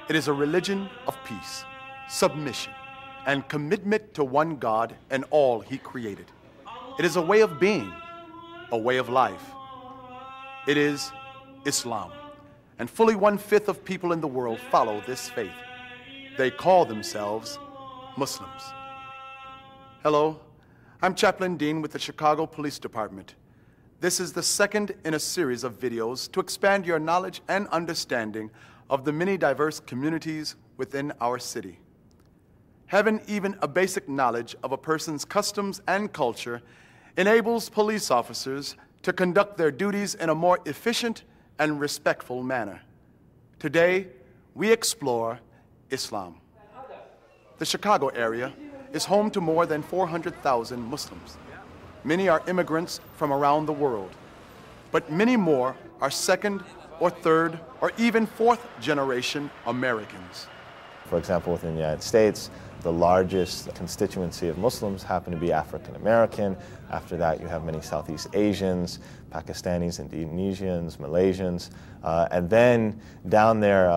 It is a religion of peace, submission, and commitment to one God and all He created. It is a way of being, a way of life. It is Islam, and fully 1/5 of people in the world follow this faith. They call themselves Muslims. Hello, I'm Chaplain Dean with the Chicago Police Department. This is the second in a series of videos to expand your knowledge and understanding of the many diverse communities within our city. Having even a basic knowledge of a person's customs and culture enables police officers to conduct their duties in a more efficient and respectful manner. Today, we explore Islam. The Chicago area is home to more than 400,000 Muslims. Many are immigrants from around the world, but many more are second or third or even fourth generation Americans. For example, within the United States, the largest constituency of Muslims happen to be African American. After that, you have many Southeast Asians, Pakistanis, Indonesians, Malaysians, and then down there,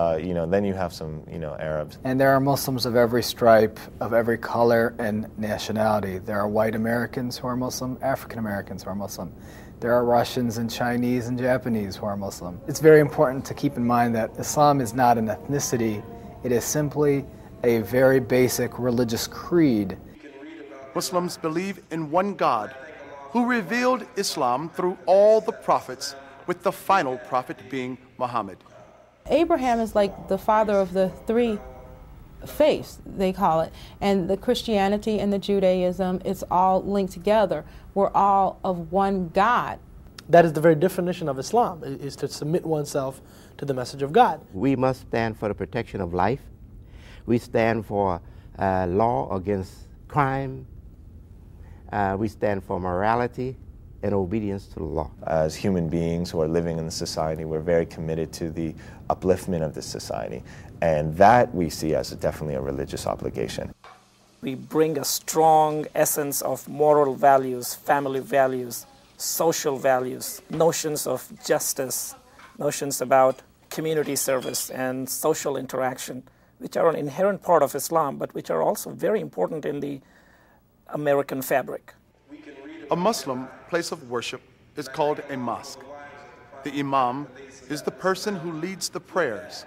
then you have some, Arabs. And there are Muslims of every stripe, of every color and nationality. There are white Americans who are Muslim, African Americans who are Muslim. There are Russians and Chinese and Japanese who are Muslim. It's very important to keep in mind that Islam is not an ethnicity. It is simply a very basic religious creed. Muslims believe in one God who revealed Islam through all the prophets, with the final prophet being Muhammad. Abraham is like the father of the three faiths, they call it, and the Christianity and the Judaism, it's all linked together. We're all of one God. That is the very definition of Islam, is to submit oneself to the message of God. We must stand for the protection of life. We stand for law against crime. We stand for morality and obedience to the law. As human beings who are living in the society, we're very committed to the upliftment of this society. And that we see as definitely a religious obligation. We bring a strong essence of moral values, family values, social values, notions of justice, notions about community service and social interaction, which are an inherent part of Islam, but which are also very important in the American fabric. A Muslim place of worship is called a mosque. The imam is the person who leads the prayers.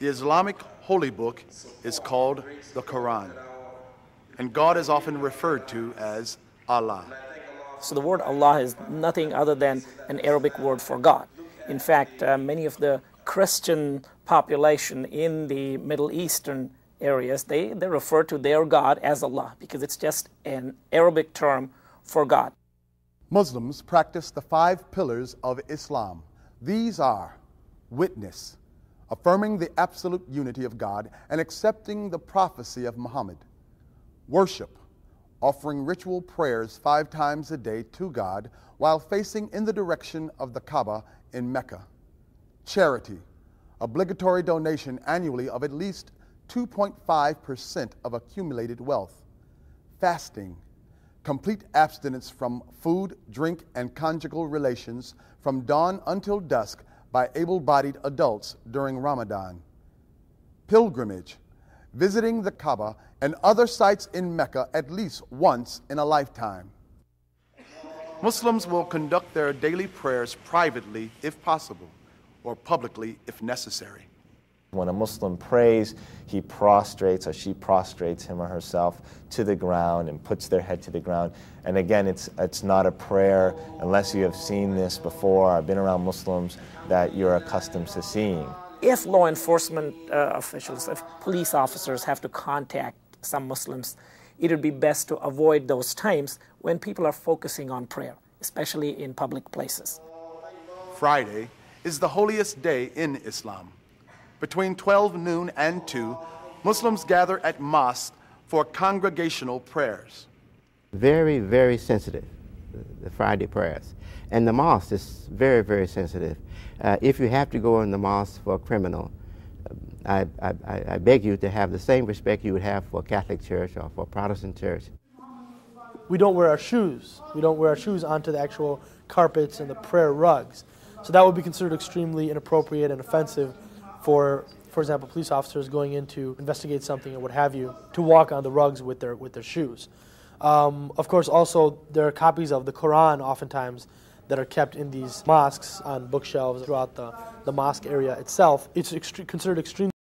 The Islamic holy book is called the Quran, and God is often referred to as Allah. So the word Allah is nothing other than an Arabic word for God. In fact, many of the Christian population in the Middle Eastern areas, they refer to their God as Allah because it's just an Arabic term for God. Muslims practice the 5 pillars of Islam. These are witness, affirming the absolute unity of God and accepting the prophecy of Muhammad; worship, offering ritual prayers 5 times a day to God while facing in the direction of the Kaaba in Mecca; charity, obligatory donation annually of at least 2.5% of accumulated wealth; fasting, complete abstinence from food, drink, and conjugal relations from dawn until dusk by able-bodied adults during Ramadan; pilgrimage, visiting the Kaaba and other sites in Mecca at least once in a lifetime. Muslims will conduct their daily prayers privately if possible, or publicly if necessary. When a Muslim prays, he prostrates or she prostrates him or herself to the ground and puts their head to the ground. And again, it's not a prayer unless you have seen this before or been around Muslims that you're accustomed to seeing. If law enforcement officials, if police officers have to contact some Muslims, it would be best to avoid those times when people are focusing on prayer, especially in public places. Friday is the holiest day in Islam. Between 12 noon and 2, Muslims gather at mosques for congregational prayers. Very, very sensitive, the Friday prayers. And the mosque is very, very sensitive. If you have to go in the mosque for a criminal, I beg you to have the same respect you would have for a Catholic church or for a Protestant church. We don't wear our shoes. We don't wear our shoes onto the actual carpets and the prayer rugs. So that would be considered extremely inappropriate and offensive for example, police officers going in to investigate something or what have you, to walk on the rugs with their shoes. Of course, also there are copies of the Quran oftentimes that are kept in these mosques on bookshelves throughout the mosque area itself. It's considered extremely